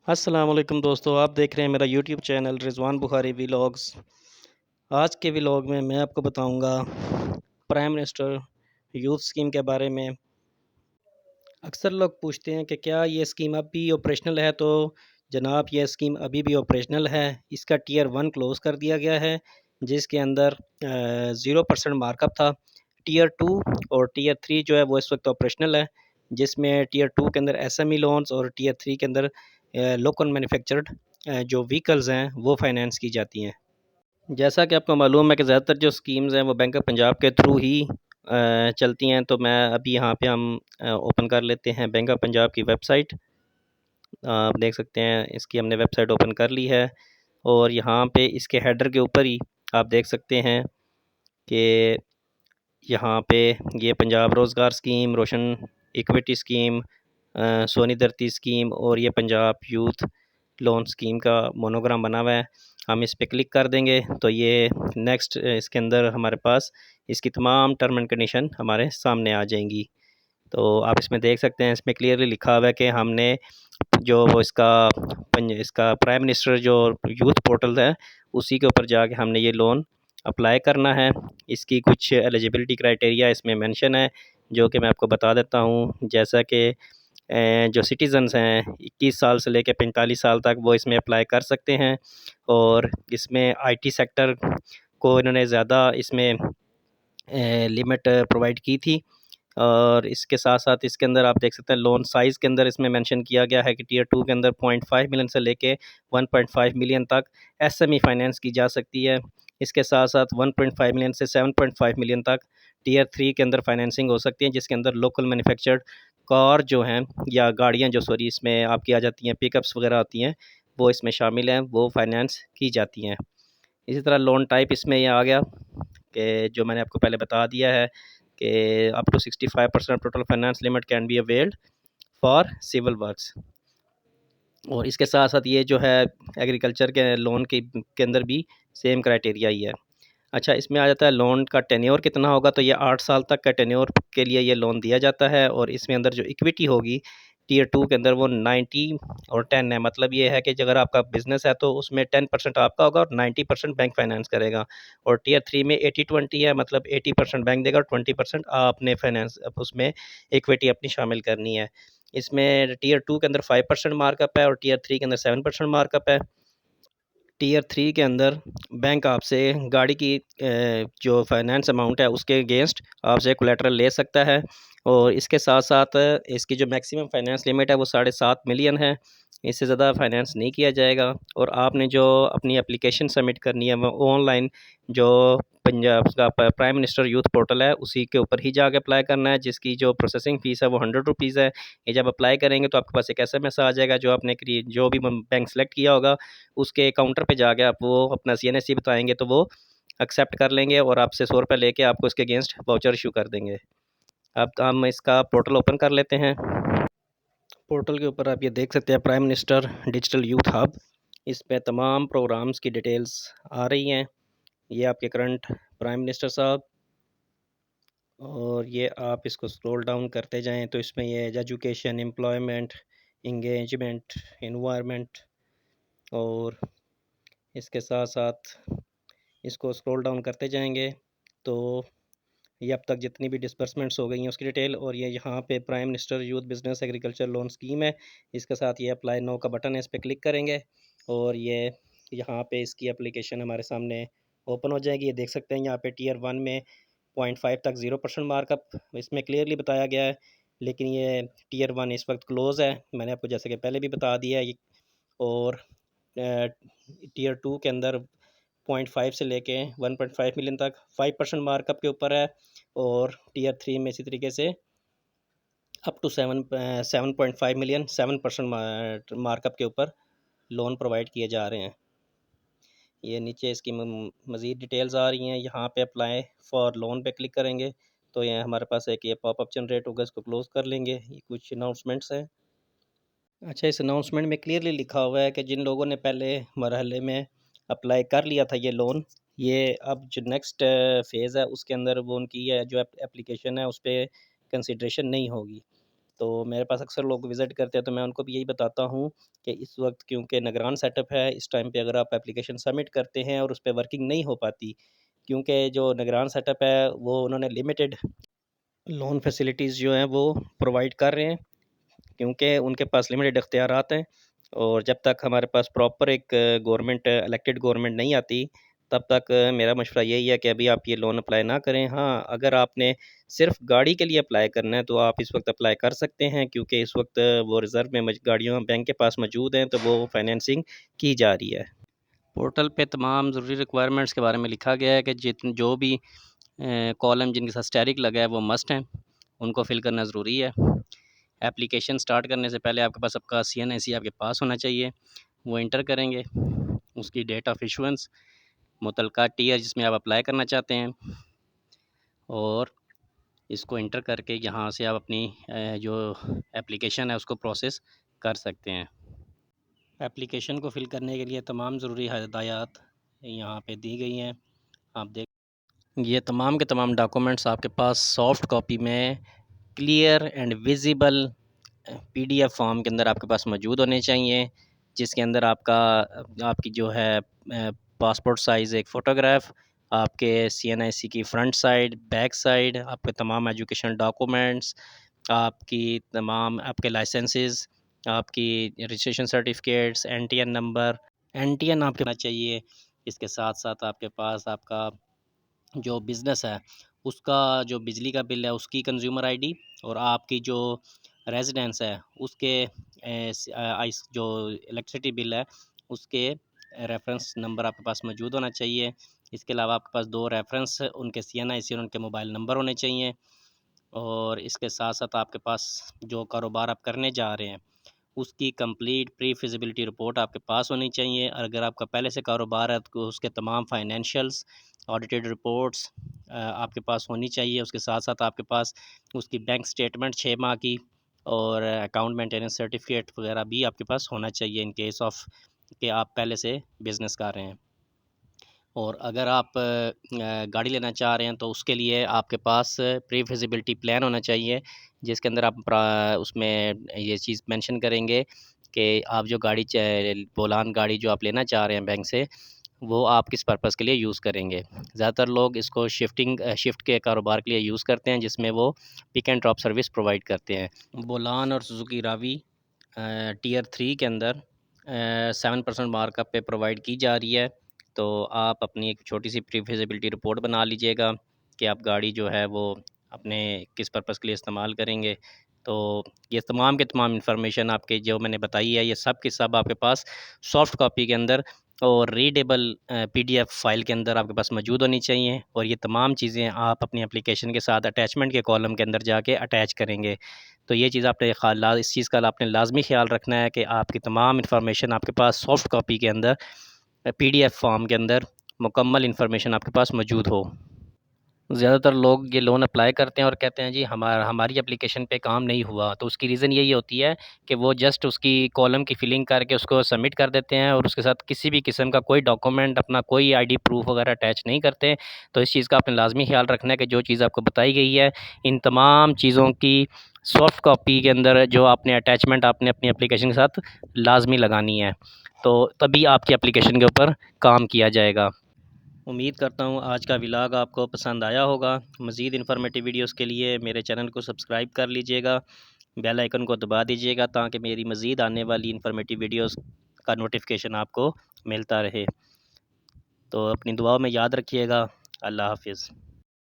अस्सलाम वालेकुम दोस्तों, आप देख रहे हैं मेरा YouTube channel Rizwan Bukhari vlogs. आज के व्लॉग में मैं आपको बताऊंगा प्राइम मिनिस्टर यूथ स्कीम के बारे में। अक्सर लोग पूछते हैं कि क्या ये स्कीम अब भी ऑपरेशनल है, तो जनाब ये स्कीम अभी भी ऑपरेशनल है। इसका टीयर 1 क्लोज़ कर दिया गया है, जिसके अंदर 0% मार्कअप था। टीयर 2 और टीयर 3 जो है वो इस वक्त ऑपरेशनल है, जिसमें टीयर 2 के अंदर एसएमई लोन्स और टीयर 3 के अंदर लोकल मैन्युफैक्चर्ड जो व्हीकल्स हैं वो फाइनेंस की जाती हैं। जैसा कि आपको मालूम है कि ज़्यादातर जो स्कीम्स हैं वो बैंक ऑफ पंजाब के थ्रू ही चलती हैं, तो मैं अभी यहाँ पे हम ओपन कर लेते हैं बैंक ऑफ पंजाब की वेबसाइट। आप देख सकते हैं इसकी हमने वेबसाइट ओपन कर ली है, और यहाँ पे इसके हेडर के ऊपर ही आप देख सकते हैं कि यहाँ पे ये पंजाब रोज़गार स्कीम, रोशन इक्विटी स्कीम, सोनी धरती स्कीम और ये पंजाब यूथ लोन स्कीम का मोनोग्राम बना हुआ है। हम इस पे क्लिक कर देंगे तो ये नेक्स्ट इसके अंदर हमारे पास इसकी तमाम टर्म एंड कंडीशन हमारे सामने आ जाएंगी। तो आप इसमें देख सकते हैं, इसमें क्लियरली लिखा हुआ है कि हमने जो वो इसका प्राइम मिनिस्टर जो यूथ पोर्टल है उसी के ऊपर जाके हमने ये लोन अप्लाई करना है। इसकी कुछ एलिजिबिलिटी क्राइटेरिया इसमें मेंशन है, जो कि मैं आपको बता देता हूँ। जैसा कि जो सिटीज़न्स हैं 21 साल से लेकर 45 साल तक वो इसमें अप्लाई कर सकते हैं, और इसमें आईटी सेक्टर को इन्होंने ज़्यादा इसमें लिमिट प्रोवाइड की थी। और इसके साथ साथ इसके अंदर आप देख सकते हैं लोन साइज़ के अंदर इसमें मेंशन किया गया है कि टीयर 2 के अंदर 0.5 मिलियन से लेके 1.5 मिलियन तक एसएमई फाइनेंस की जा सकती है। इसके साथ साथ 1.5 मिलियन से 7.5 मिलियन तक टीयर 3 के अंदर फाइनेंसिंग हो सकती है, जिसके अंदर लोकल मैन्युफैक्चर्ड कार जो हैं या गाड़ियाँ जो सॉरी इसमें आपकी आ जाती हैं, पिकअप्स वगैरह आती हैं, वो इसमें शामिल हैं, वो फाइनेंस की जाती हैं। इसी तरह लोन टाइप इसमें ये आ गया कि जो मैंने आपको पहले बता दिया है कि up to 65% total finance limit can be availed for civil works. और इसके साथ साथ ये जो है एग्रीकल्चर के लोन के अंदर भी सेम क्राइटेरिया ही है। अच्छा, इसमें आ जाता है लोन का टेन्योर कितना होगा, तो ये 8 साल तक का टेन्योर के लिए ये लोन दिया जाता है। और इसमें अंदर जो इक्विटी होगी टीयर 2 के अंदर वो 90 और 10 है। मतलब ये है कि अगर आपका बिजनेस है तो उसमें 10% आपका होगा और 90% बैंक फाइनेंस करेगा। और टीयर 3 में 80-20 है, मतलब 80% बैंक देगा और 20% आपने फाइनेंस उसमें इक्विटी अपनी शामिल करनी है। इसमें टीयर 2 के अंदर 5% मार्कअप है और टीयर 3 के अंदर 7% मार्कअप है। टियर 3 के अंदर बैंक आपसे गाड़ी की जो फाइनेंस अमाउंट है उसके अगेंस्ट आपसे कोलेटरल ले सकता है। और इसके साथ साथ इसकी जो मैक्सिमम फाइनेंस लिमिट है वो 7.5 मिलियन है। इससे ज़्यादा फाइनेंस नहीं किया जाएगा। और आपने जो अपनी एप्लीकेशन सबमिट करनी है वो ऑनलाइन जो पंजाब का प्राइम मिनिस्टर यूथ पोर्टल है उसी के ऊपर ही जाके अप्लाई करना है, जिसकी जो प्रोसेसिंग फ़ीस है वो 100 रुपीज़ है। ये जब अप्लाई करेंगे तो आपके पास एक एसएमएस आ जाएगा, जो आपने जो भी बैंक सेलेक्ट किया होगा उसके काउंटर पे जाके आप वो अपना सीएनएससी बताएंगे तो वो एक्सेप्ट कर लेंगे और आपसे 100 रुपये लेके आपको इसके अगेंस्ट वाउचर इशू कर देंगे। अब तो हम इसका पोर्टल ओपन कर लेते हैं। पोर्टल के ऊपर आप ये देख सकते हैं prime minister digital youth hub. इस पे तमाम प्रोग्राम्स की डिटेल्स आ रही हैं। ये आपके करंट प्राइम मिनिस्टर साहब, और ये आप इसको स्क्रॉल डाउन करते जाएं तो इसमें ये एजुकेशन, एम्प्लॉयमेंट, इंगेजमेंट, इन्वायरमेंट, और इसके साथ साथ इसको स्क्रॉल डाउन करते जाएंगे तो ये अब तक जितनी भी डिसबर्समेंट्स हो गई हैं उसकी डिटेल, और ये यहाँ पे prime minister youth business agriculture loan scheme है। इसके साथ ये अप्लाई नो का बटन है, इस पर क्लिक करेंगे और ये यहाँ पे इसकी एप्लीकेशन हमारे सामने ओपन हो जाएगी। ये देख सकते हैं यहाँ पे टीयर 1 में 0.5 तक 0% मार्कअप इसमें क्लियरली बताया गया है, लेकिन ये टीयर 1 इस वक्त क्लोज़ है, मैंने आपको जैसे कि पहले भी बता दिया है। और टीयर 2 के अंदर 0.5 से लेके 1.5 मिलियन तक 5% मार्कअप के ऊपर है। और टीयर 3 में इसी तरीके से अप टू 7.5 मिलियन 7% मार्कअप के ऊपर लोन प्रोवाइड किए जा रहे हैं। ये नीचे इसकी मज़ीद डिटेल्स आ रही हैं। यहाँ पे अप्लाई फॉर लोन पे क्लिक करेंगे तो ये हमारे पास एक ये पॉपअप जनरेट होगा, इसको क्लोज़ कर लेंगे। ये कुछ अनाउंसमेंट्स हैं। अच्छा, इस अनाउंसमेंट में क्लियरली लिखा हुआ है कि जिन लोगों ने पहले मरहले में अप्लाई कर लिया था ये लोन, ये अब जो नेक्स्ट फ़ेज़ है उसके अंदर वो उनकी ये जो एप्लीकेशन है उस पर कंसिड्रेशन नहीं होगी। तो मेरे पास अक्सर लोग विज़िट करते हैं, तो मैं उनको भी यही बताता हूँ कि इस वक्त क्योंकि निगरान सेटअप है, इस टाइम पे अगर आप एप्लीकेशन सबमिट करते हैं और उस पर वर्किंग नहीं हो पाती, क्योंकि जो निगरान सेटअप है वो उन्होंने लिमिटेड लोन फैसिलिटीज़ जो हैं वो प्रोवाइड कर रहे हैं, क्योंकि उनके पास लिमिटेड इख्तियारात हैं। और जब तक हमारे पास प्रॉपर एक गवर्नमेंट इलेक्टेड गवर्नमेंट नहीं आती, तब तक मेरा मशवरा यही है कि अभी आप ये लोन अप्लाई ना करें। हाँ, अगर आपने सिर्फ गाड़ी के लिए अप्लाई करना है तो आप इस वक्त अप्लाई कर सकते हैं, क्योंकि इस वक्त वो रिज़र्व में गाड़ियाँ बैंक के पास मौजूद हैं, तो वो फाइनेंसिंग की जा रही है। पोर्टल पे तमाम ज़रूरी रिक्वायरमेंट्स के बारे में लिखा गया है कि जो भी कॉलम जिनके साथ स्टैरिक लगा है वो मस्ट हैं, उनको फिल करना ज़रूरी है। एप्लीकेशन स्टार्ट करने से पहले आपके पास आपका CNIC आपके पास होना चाहिए, वो इंटर करेंगे। उसकी डेट ऑफ इशुएंस, मुतलका टियर जिसमें आप अप्लाई करना चाहते हैं, और इसको इंटर करके यहाँ से आप अपनी जो एप्लीकेशन है उसको प्रोसेस कर सकते हैं। एप्लीकेशन को फ़िल करने के लिए तमाम ज़रूरी हदायत यहाँ पे दी गई हैं। आप देख, ये तमाम के तमाम डॉक्यूमेंट्स आपके पास सॉफ्ट कॉपी में clear and visible PDF form के अंदर आपके पास मौजूद होने चाहिए, जिसके अंदर आपकी जो है पासपोर्ट साइज़ एक फ़ोटोग्राफ, आपके CNIC की फ्रंट साइड, बैक साइड, आपके तमाम एजुकेशन डॉक्यूमेंट्स, आपकी तमाम आपके लाइसेंसेस, आपकी registration certificates, NTN number, NTN आपके होना चाहिए। इसके साथ साथ आपके पास आपका जो बिज़नेस है उसका जो बिजली का बिल है उसकी कंज्यूमर आईडी, और आपकी जो रेजिडेंस है उसके जो इलेक्ट्रिसिटी बिल है उसके रेफरेंस नंबर आपके पास मौजूद होना चाहिए। इसके अलावा आपके पास 2 रेफरेंस उनके CNIC और उनके मोबाइल नंबर होने चाहिए। और इसके साथ साथ आपके पास जो कारोबार आप करने जा रहे हैं उसकी कंप्लीट प्री फिजिबिलिटी रिपोर्ट आपके पास होनी चाहिए। अगर आपका पहले से कारोबार है तो उसके तमाम फाइनेंशियल्स ऑडिटेड रिपोर्ट्स आपके पास होनी चाहिए। उसके साथ साथ आपके पास उसकी बैंक स्टेटमेंट 6 माह की और अकाउंट मेंटेनेंस सर्टिफिकेट वगैरह भी आपके पास होना चाहिए इन केस ऑफ कि आप पहले से बिज़नेस कर रहे हैं। और अगर आप गाड़ी लेना चाह रहे हैं तो उसके लिए आपके पास प्री फिजिबिलिटी प्लान होना चाहिए, जिसके अंदर आप उसमें ये चीज़ मेंशन करेंगे कि आप जो गाड़ी बोलान गाड़ी जो आप लेना चाह रहे हैं बैंक से, वो आप किस पर्पज़ के लिए यूज़ करेंगे। ज़्यादातर लोग इसको शिफ्ट के कारोबार के लिए यूज़ करते हैं, जिसमें वो pick and drop service provide करते हैं। बोलान और सुजुकी रावी टियर 3 के अंदर 7% मार्कअप पे प्रोवाइड की जा रही है। तो आप अपनी एक छोटी सी प्री फिजिबिलिटी रिपोर्ट बना लीजिएगा कि आप गाड़ी जो है वो अपने किस पर्पज़ के लिए इस्तेमाल करेंगे। तो ये तमाम के तमाम इन्फॉर्मेशन आपके जो मैंने बताई है, ये सब की सब आपके पास सॉफ्ट कॉपी के अंदर और रीडेबल PDF फ़ाइल के अंदर आपके पास मौजूद होनी चाहिए। और ये तमाम चीज़ें आप अपनी एप्लीकेशन के साथ अटैचमेंट के कॉलम के अंदर जाके अटैच करेंगे। तो ये चीज़ आपने इस चीज़ का आपने लाजमी ख्याल रखना है कि आपकी तमाम इन्फॉर्मेशन आपके पास सॉफ्ट कॉपी के अंदर PDF फॉर्म के अंदर मुकम्मल इन्फॉर्मेशन आपके पास मौजूद हो। ज़्यादातर लोग ये लोन अप्लाई करते हैं और कहते हैं जी हमारी एप्लीकेशन पे काम नहीं हुआ, तो उसकी रीज़न यही होती है कि वो जस्ट उसकी कॉलम की फिलिंग करके उसको सबमिट कर देते हैं और उसके साथ किसी भी किस्म का कोई डॉक्यूमेंट, अपना कोई ID प्रूफ वगैरह अटैच नहीं करते। तो इस चीज़ का आपने लाजमी ख्याल रखना है कि जो चीज़ आपको बताई गई है, इन तमाम चीज़ों की सॉफ्ट कॉपी के अंदर जो आपने अटैचमेंट आपने अपनी एप्लीकेशन के साथ लाजमी लगानी है, तो तभी आपकी एप्लीकेशन के ऊपर काम किया जाएगा। उम्मीद करता हूँ आज का व्लॉग आपको पसंद आया होगा। मज़ीद इन्फॉर्मेटिव वीडियोस के लिए मेरे चैनल को सब्सक्राइब कर लीजिएगा, बेल आइकन को दबा दीजिएगा ताकि मेरी मज़ीद आने वाली इन्फॉर्मेटिव वीडियोस का नोटिफिकेशन आपको मिलता रहे। तो अपनी दुआओं में याद रखिएगा। अल्लाह हाफ़िज़।